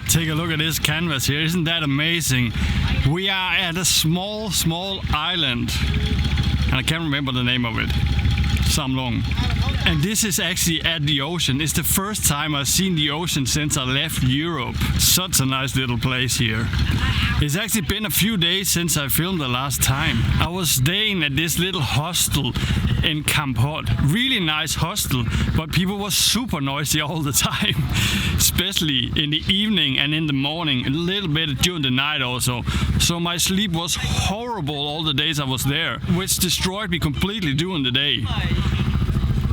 Take a look at this canvas here. Isn't that amazing? We are at a small island, and I can't remember the name of it. Sanloem. And this is actually at the ocean. It's the first time I've seen the ocean since I left Europe. Such a nice little place here. It's actually been a few days since I filmed the last time. I was staying at this little hostel in Cambodia. Really nice hostel, but people were super noisy all the time. Especially in the evening and in the morning, a little bit during the night also. So my sleep was horrible all the days I was there, which destroyed me completely during the day.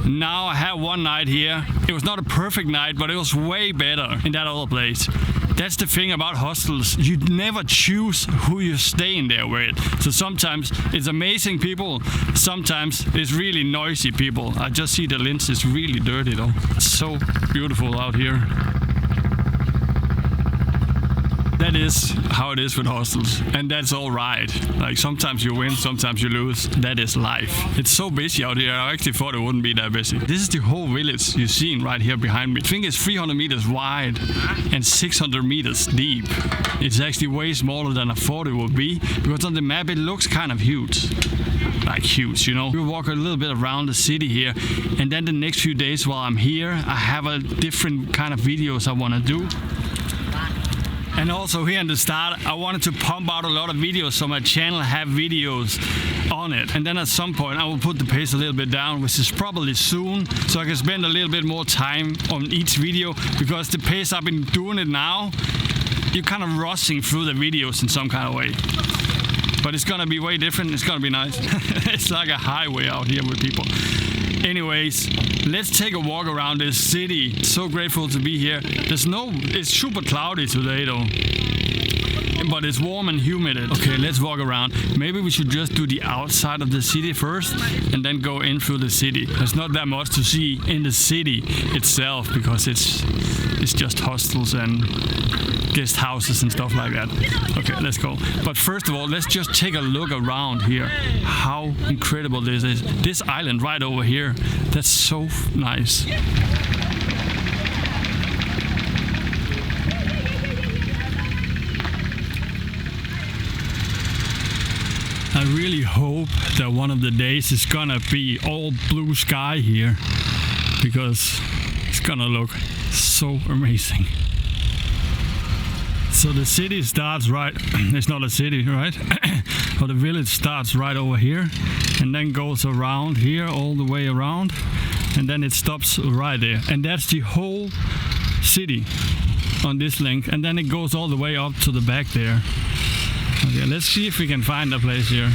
Now I have one night here. It was not a perfect night, but it was way better in that other place. That's the thing about hostels. You never choose who you're staying there with. So sometimes it's amazing people, sometimes it's really noisy people. I just see the lens is really dirty though. It's so beautiful out here. That is how it is with hostels, and that's all right. Like sometimes you win, sometimes you lose. That is life. It's so busy out here. I actually thought it wouldn't be that busy. This is the whole village you're seeing right here behind me. I think it's 300 meters wide and 600 meters deep. It's actually way smaller than I thought it would be, because on the map it looks kind of huge. Like huge, you know. We walk a little bit around the city here, and then the next few days while I'm here, I have a different kind of videos I want to do. And also here in the start, I wanted to pump out a lot of videos so my channel have videos on it. And then at some point I will put the pace a little bit down, which is probably soon, so I can spend a little bit more time on each video, because the pace I've been doing it now, you're kind of rushing through the videos in some kind of way. But it's gonna be way different, it's gonna be nice. It's like a highway out here with people. Anyways, let's take a walk around this city. So grateful to be here. It's super cloudy today though, but it's warm and humid. Okay, let's walk around. Maybe we should just do the outside of the city first and then go in through the city. There's not that much to see in the city itself, because it's just hostels and guest houses and stuff like that. Okay, let's go. But first of all, let's just take a look around here. How incredible this is. This island right over here, that's so nice. I really hope that one of the days is gonna be all blue sky here, because it's gonna look so amazing. So the city starts right, it's not a city, right? But the village starts right over here and then goes around here all the way around, and then it stops right there. And that's the whole city on this length, and then it goes all the way up to the back there. Okay, let's see if we can find a place here.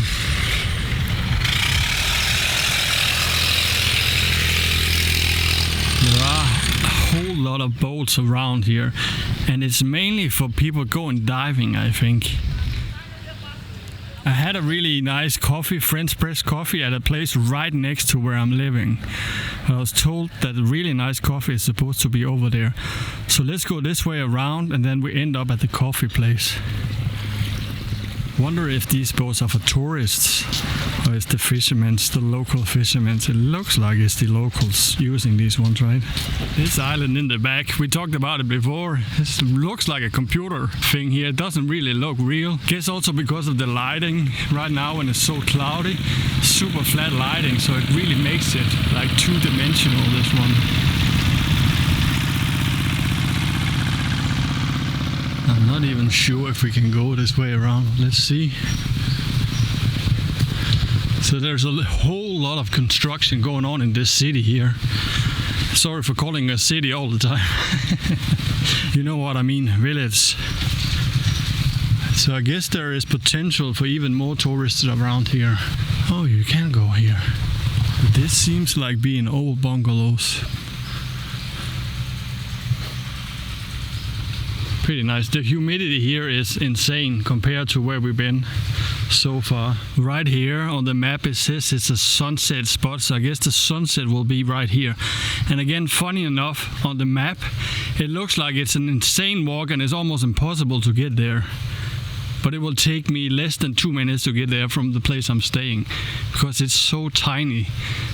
There are a whole lot of boats around here, and it's mainly for people going diving, I think. I had a really nice coffee, French press coffee, at a place right next to where I'm living. I was told that really nice coffee is supposed to be over there. So let's go this way around, and then we end up at the coffee place. Wonder if these boats are for tourists, or it's the fishermen, the local fishermen. It looks like it's the locals using these ones, right? This island in the back, we talked about it before. It looks like a computer thing here. It doesn't really look real. Guess also because of the lighting right now when it's so cloudy. Super flat lighting, so it really makes it like two-dimensional, this one. I'm not even sure if we can go this way around. Let's see. So there's a whole lot of construction going on in this city here. Sorry for calling it a city all the time. You know what I mean, village. So I guess there is potential for even more tourists around here. Oh, you can go here. This seems like being old bungalows. Pretty nice. The humidity here is insane compared to where we've been so far. Right here on the map it says it's a sunset spot, so I guess the sunset will be right here. And again, funny enough, on the map it looks like it's an insane walk and it's almost impossible to get there. But it will take me less than 2 minutes to get there from the place I'm staying, because it's so tiny,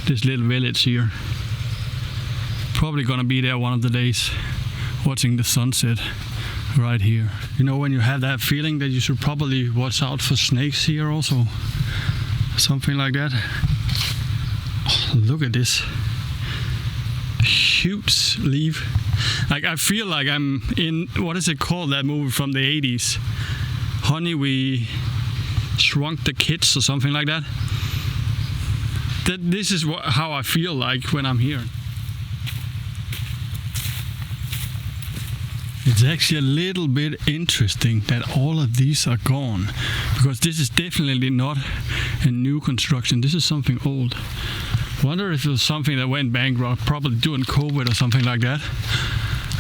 this little village here. Probably gonna be there one of the days watching the sunset. right here. You know when you have that feeling that you should probably watch out for snakes here also? Something like that. Oh, look at this. Huge leaf. Like I feel like I'm in, what is it called, that movie from the 80s? Honey, we shrunk the kids or something like that. This is how I feel like when I'm here. It's actually a little bit interesting that all of these are gone, because this is definitely not a new construction. This is something old. Wonder if it was something that went bankrupt, probably during COVID or something like that,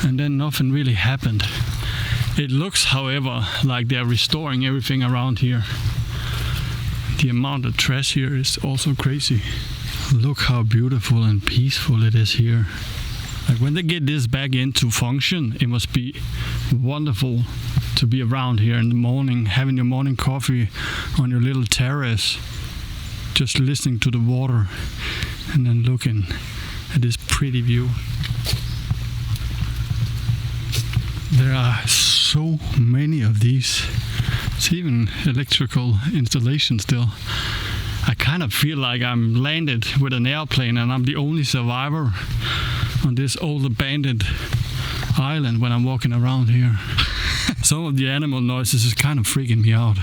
and then nothing really happened. It looks, however, like they're restoring everything around here. The amount of trash here is also crazy. Look how beautiful and peaceful it is here. Like when they get this back into function, it must be wonderful to be around here in the morning, having your morning coffee on your little terrace, just listening to the water and then looking at this pretty view. There are so many of these. It's even electrical installation still. I kind of feel like I'm landed with an airplane and I'm the only survivor on this old abandoned island when I'm walking around here. Some of the animal noises is kind of freaking me out.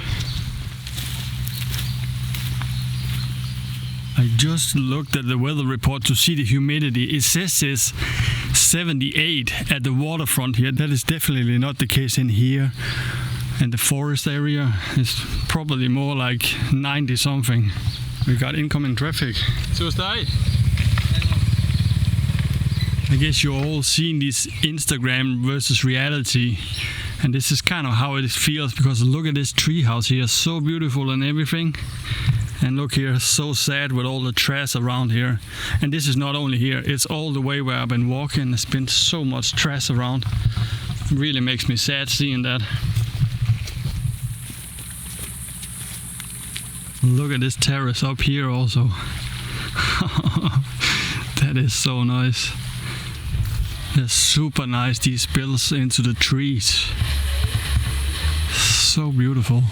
I just looked at the weather report to see the humidity. It says it's 78 at the waterfront here. That is definitely not the case in here. And the forest area is probably more like 90 something. We got incoming traffic. So I guess you're all seeing this Instagram versus reality, and this is kind of how it feels, because look at this treehouse here, so beautiful and everything, and look here, so sad with all the trash around here. And this is not only here, it's all the way where I've been walking. There's been so much trash around. It really makes me sad seeing that. Look at this terrace up here also. That is so nice. They're super nice, these builds into the trees. So beautiful.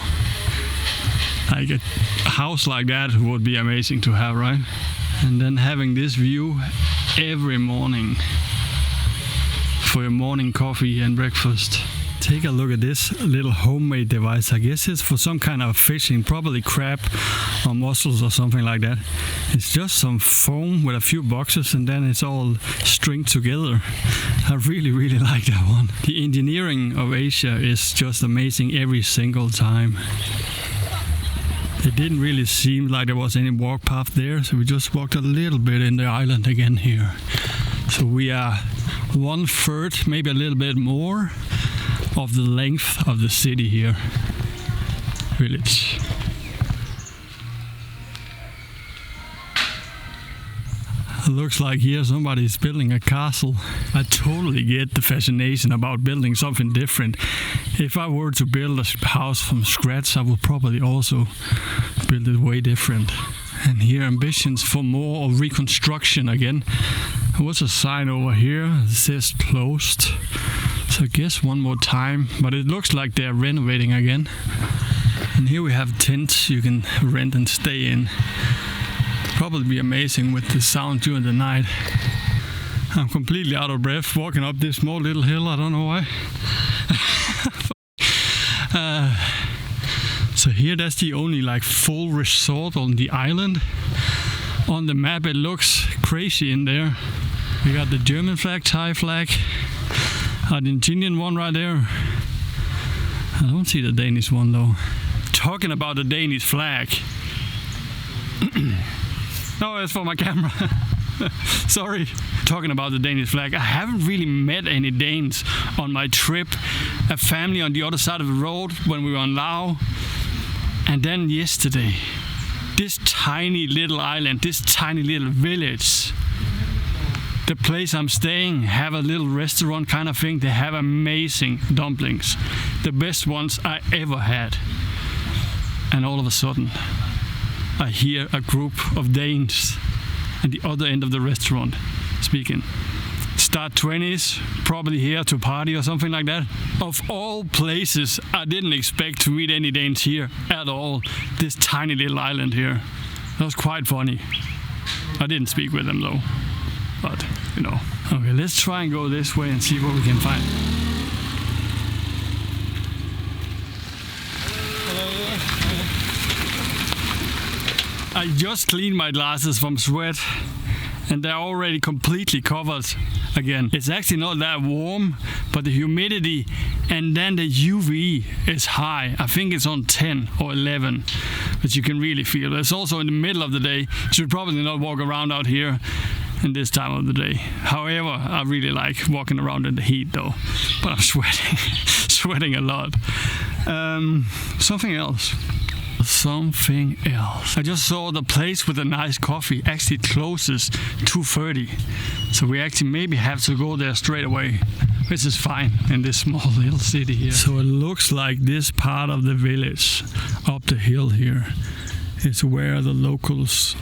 Like a house like that would be amazing to have, right? And then having this view every morning for your morning coffee and breakfast. Take a look at this little homemade device. I guess it's for some kind of fishing, probably crab or mussels or something like that. It's just some foam with a few boxes and then it's all stringed together. I really like that one. The engineering of Asia is just amazing every single time. It didn't really seem like there was any walk path there, so we just walked a little bit in the island again here. So we are 1/3, maybe a little bit more, of the length of the city here, village. It looks like here somebody's building a castle. I totally get the fascination about building something different. If I were to build a house from scratch, I would probably also build it way different. And here ambitions for more of reconstruction again. There was a sign over here that says closed. So I guess one more time, but it looks like they're renovating again. And here we have tents you can rent and stay in. Probably be amazing with the sound during the night. I'm completely out of breath walking up this small little hill, I don't know why. So here that's the only like full resort on the island. On the map it looks crazy in there. We got the German flag, Thai flag, Argentinian one right there. I don't see the Danish one though. Talking about the Danish flag. No, it's for my camera. Sorry. Talking about the Danish flag, I haven't really met any Danes on my trip. A family on the other side of the road when we were on Laos. And then yesterday, this tiny little island, this tiny little village, the place I'm staying have a little restaurant kind of thing. They have amazing dumplings, the best ones I ever had. And all of a sudden, I hear a group of Danes at the other end of the restaurant speaking. It's start 20s, probably here to party or something like that. Of all places, I didn't expect to meet any Danes here at all. This tiny little island here. That was quite funny. I didn't speak with them though, but you know. Okay, let's try and go this way and see what we can find. I just cleaned my glasses from sweat and they're already completely covered again. It's actually not that warm, but the humidity and then the UV is high. I think it's on 10 or 11, but you can really feel it. It's also in the middle of the day. You should probably not walk around out here in this time of the day. However, I really like walking around in the heat though, but I'm sweating, sweating a lot. Something else. I just saw the place with a nice coffee actually closes 2:30, so we actually maybe have to go there straight away, which is fine in this small little city here. So it looks like this part of the village up the hill here is where the locals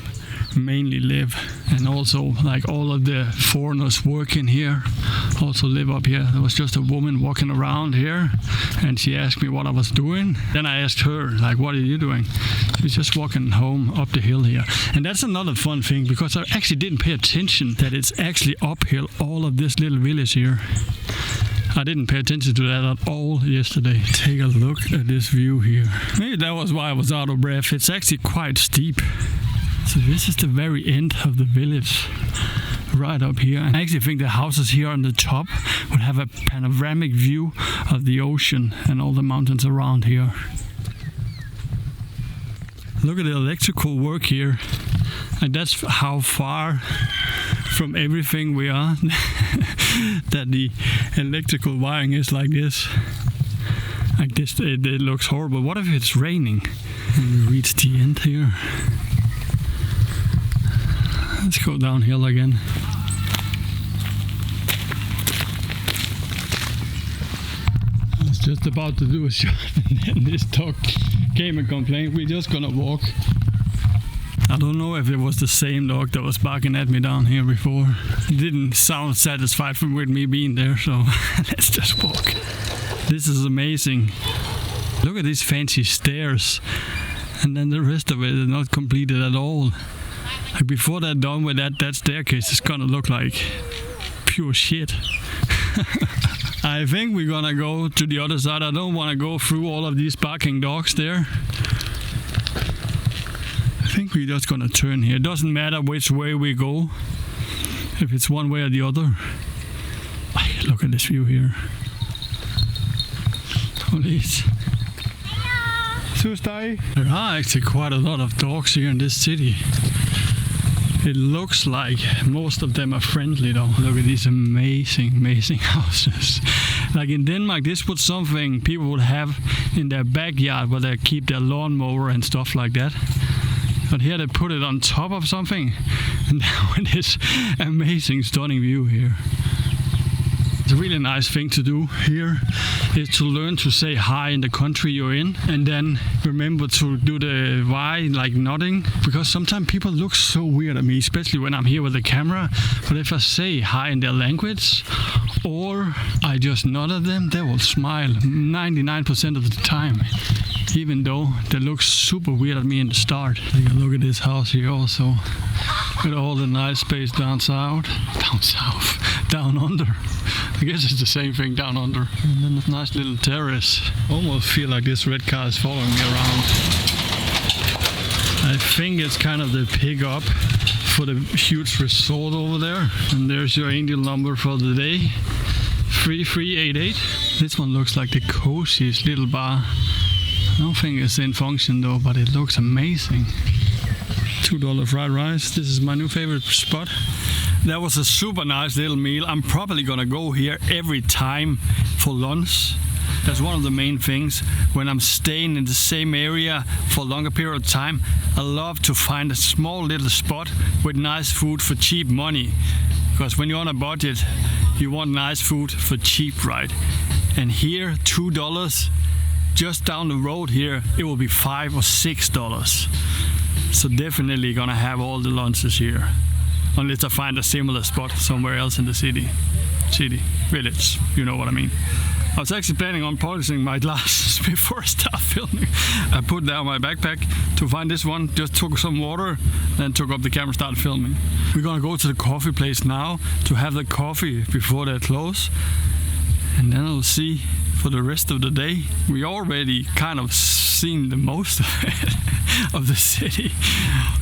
mainly live, and also like all of the foreigners working here also live up here. There was just a woman walking around here and she asked me what I was doing. Then I asked her, like, what are you doing? She's just walking home up the hill here. And that's another fun thing, because I actually didn't pay attention that it's actually uphill, all of this little village here. I didn't pay attention to that at all yesterday. Take a look at this view here. Maybe that was why I was out of breath. It's actually quite steep. So this is the very end of the village, right up here. I actually think the houses here on the top would have a panoramic view of the ocean and all the mountains around here. Look at the electrical work here. And that's how far from everything we are that the electrical wiring is like this. Like this, it looks horrible. What if it's raining? And we reach the end here. Let's go downhill again. I was just about to do a shot and then this dog came and complained. We're just gonna walk. I don't know if it was the same dog that was barking at me down here before. It didn't sound satisfied with me being there, so let's just walk. This is amazing. Look at these fancy stairs. And then the rest of it is not completed at all. Like before they're done with that staircase, it's gonna look like pure shit. I think we're gonna go to the other side. I don't wanna go through all of these barking dogs there. I think we're just gonna turn here. It doesn't matter which way we go, if it's one way or the other. Look at this view here. Police. There are actually quite a lot of dogs here in this city. It looks like most of them are friendly though. Look at these amazing, amazing houses. Like in Denmark, this was something people would have in their backyard where they keep their lawnmower and stuff like that. But here they put it on top of something, and now with this amazing, stunning view here. It's a really nice thing to do here is to learn to say hi in the country you're in, and then remember to do the Y, like nodding, because sometimes people look so weird at me, especially when I'm here with the camera. But if I say hi in their language or I just nod at them, they will smile 99% of the time, even though they look super weird at me in the start. Take a look at this house here also, with all the nice space down under. I guess it's the same thing down under. And then this nice little terrace. Almost feel like this red car is following me around. I think it's kind of the pickup for the huge resort over there. And there's your angel number for the day, 3388. This one looks like the coziest little bar. I don't think it's in function though, but it looks amazing. $2 fried rice. This is my new favorite spot. That was a super nice little meal. I'm probably gonna go here every time for lunch. That's one of the main things. When I'm staying in the same area for a longer period of time, I love to find a small little spot with nice food for cheap money. Because when you're on a budget, you want nice food for cheap, right? And here, $2. Just down the road here, it will be $5 or $6. So definitely gonna have all the lunches here. unless I find a similar spot somewhere else in the city, village, you know what I mean. I was actually planning on polishing my glasses before I start filming. I put down my backpack to find this one, just took some water, then took up the camera, started filming. We're gonna go to the coffee place now to have the coffee before they close, and then I'll see for the rest of the day. We already kind of seen the most of it, of the city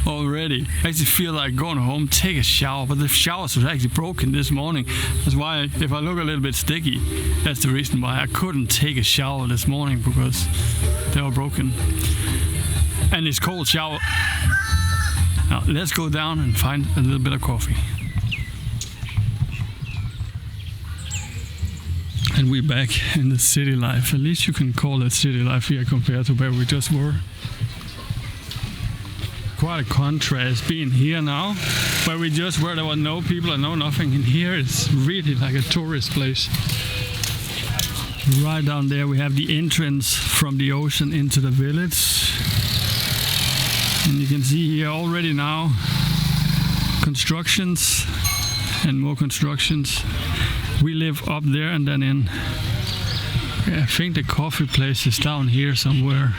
already. I actually feel like going home, take a shower, but the showers was actually broken this morning. That's why if I look a little bit sticky, that's the reason why I couldn't take a shower this morning, because they were broken. And it's cold shower. Now let's go down and find a little bit of coffee. And we're back in the city life. At least you can call it city life here compared to where we just were. Quite a contrast being here now, where we just were, there were no people and no nothing. And here it's really like a tourist place. Right down there we have the entrance from the ocean into the village. And you can see here already now constructions and more constructions. We live up there and then in. Yeah, I think the coffee place is down here somewhere.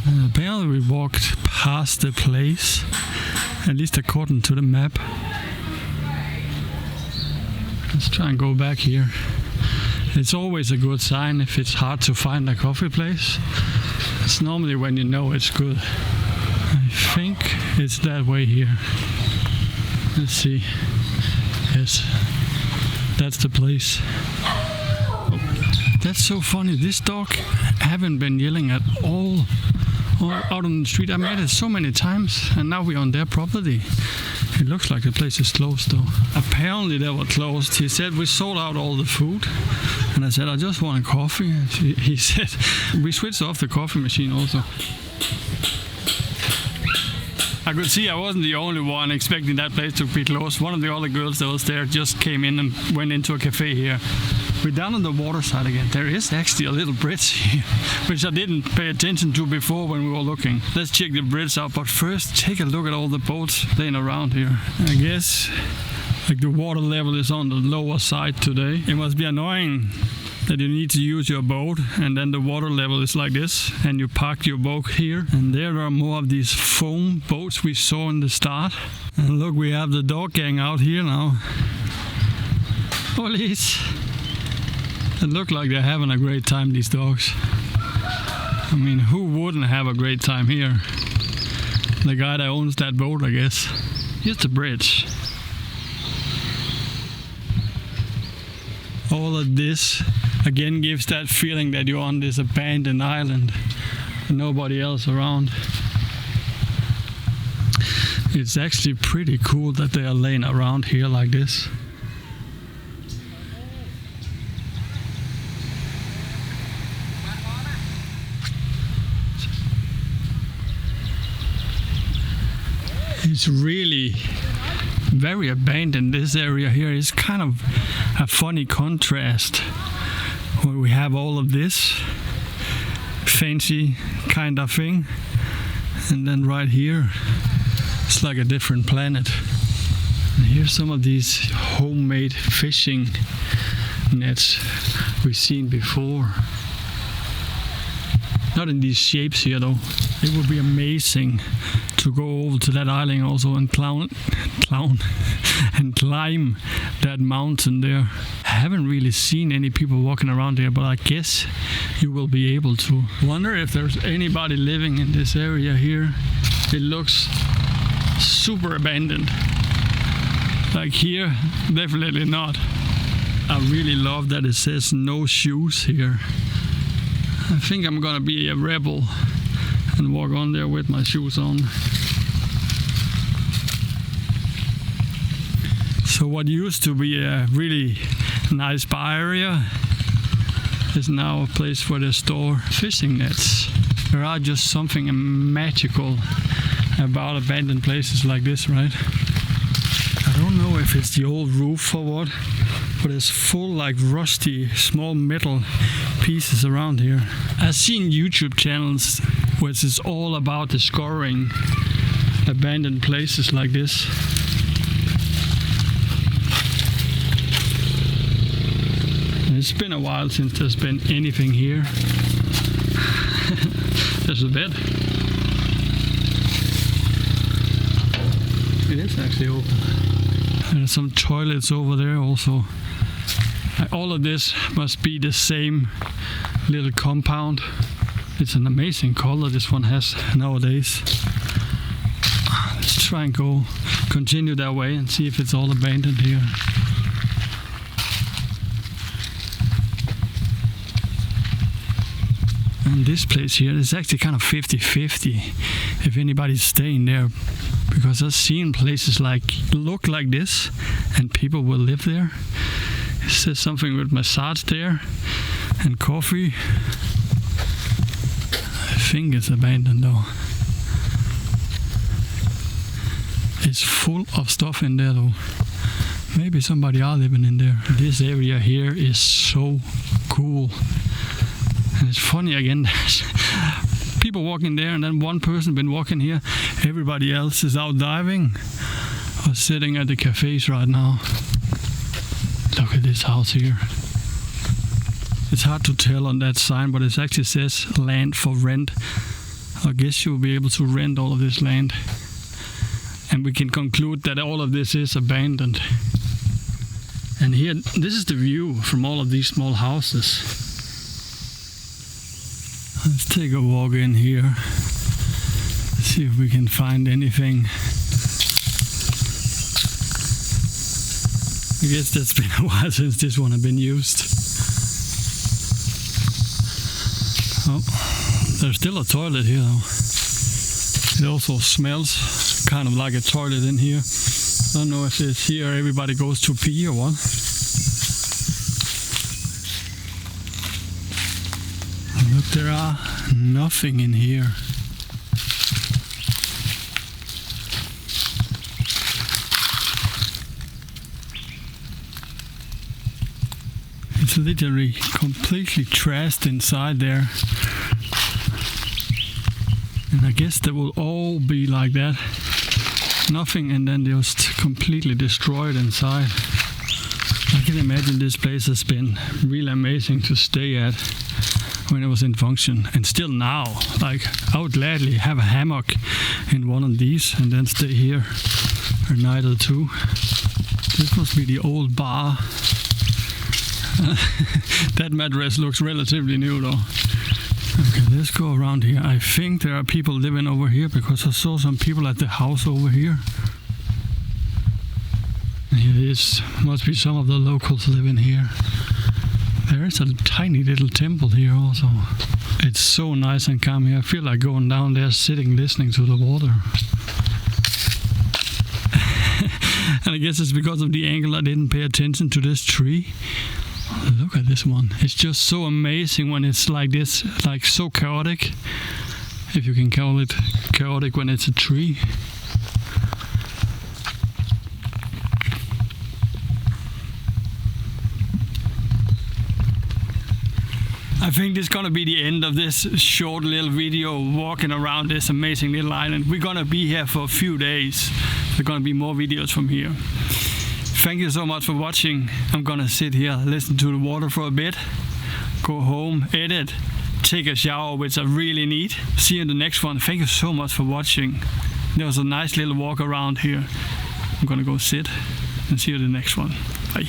And apparently we walked past the place, at least according to the map. Let's try and go back here. It's always a good sign if it's hard to find a coffee place. It's normally when you know it's good. I think it's that way here. Let's see. Yes, that's the place. Oh, that's so funny. This dog haven't been yelling at all out on the street. I met it so many times, and now we're on their property. It looks like the place is closed though. Apparently they were closed. He said we sold out all the food, and I said I just want a coffee. And he said we switched off the coffee machine also. I could see I wasn't the only one expecting that place to be closed. One of the other girls that was there just came in and went into a cafe here. We're down on the water side again. There is actually a little bridge here, which I didn't pay attention to before when we were looking. Let's check the bridge out, but first take a look at all the boats laying around here. I guess like the water level is on the lower side today. It must be annoying that you need to use your boat and then the water level is like this and you park your boat here, and there are more of these foam boats we saw in the start. And look, we have the dog gang out here now. Police! It look like they're having a great time, these dogs. I mean, who wouldn't have a great time here? The guy that owns that boat, I guess. Here's the bridge. All of this again gives that feeling that you're on this abandoned island and nobody else around. It's actually pretty cool that they are laying around here like this. It's really very abandoned. This area here is kind of a funny contrast where we have all of this fancy kind of thing, and then right here it's like a different planet. And here's some of these homemade fishing nets we've seen before. Not in these shapes here though. It would be amazing to go over to that island also and climb that mountain there. I haven't really seen any people walking around here, but I guess you will be able to. Wonder if there's anybody living in this area here. It looks super abandoned. Like here, definitely not. I really love that it says no shoes here. I think I'm gonna be a rebel and walk on there with my shoes on. So what used to be a really nice bar area is now a place where they store fishing nets. There are just something magical about abandoned places like this, right? I don't know if it's the old roof or what, but it's full like rusty small metal pieces around here. I've seen YouTube channels which is all about discovering abandoned places like this. It's been a while since there's been anything here. There's a bed. It is actually open. There's some toilets over there also. All of this must be the same little compound. It's an amazing color this one has nowadays. Let's try and continue that way and see if it's all abandoned here. And this place here is actually kind of 50-50 if anybody's staying there, because I've seen places look like this and people will live there. It says something with massage there and coffee. I think it's abandoned though. It's full of stuff in there though. Maybe somebody are living in there. This area here is so cool. And it's funny again, people walking there and then one person been walking here. Everybody else is out diving or sitting at the cafes right now. Look at this house here. It's hard to tell on that sign, but it actually says land for rent. I guess you'll be able to rent all of this land. And we can conclude that all of this is abandoned. And here, this is the view from all of these small houses. Let's take a walk in here. See if we can find anything. I guess that's been a while since this one had been used. Oh, there's still a toilet here though. It also smells kind of like a toilet in here. I don't know if it's here everybody goes to pee or what. Look, there are nothing in here. It's literally completely trashed inside there. And I guess they will all be like that. Nothing, and then just completely destroyed inside. I can imagine this place has been really amazing to stay at when it was in function, and still now. Like, I would gladly have a hammock in one of these and then stay here a night or two. This must be the old bar. That mattress looks relatively new though. Okay, let's go around here. I think there are people living over here because I saw some people at the house over here. Here it is. Must be some of the locals living here. There is a tiny little temple here also. It's so nice and calm here. I feel like going down there, sitting, listening to the water. And I guess it's because of the angle I didn't pay attention to this tree. Look at this one. It's just so amazing when it's like this, like so chaotic. If you can call it chaotic when it's a tree. I think this is gonna be the end of this short little video walking around this amazing little island. We're gonna be here for a few days. There are gonna be more videos from here. Thank you so much for watching. I'm gonna sit here, listen to the water for a bit, go home, edit, take a shower, which I really need. See you in the next one. Thank you so much for watching. There was a nice little walk around here. I'm gonna go sit and see you in the next one. Bye.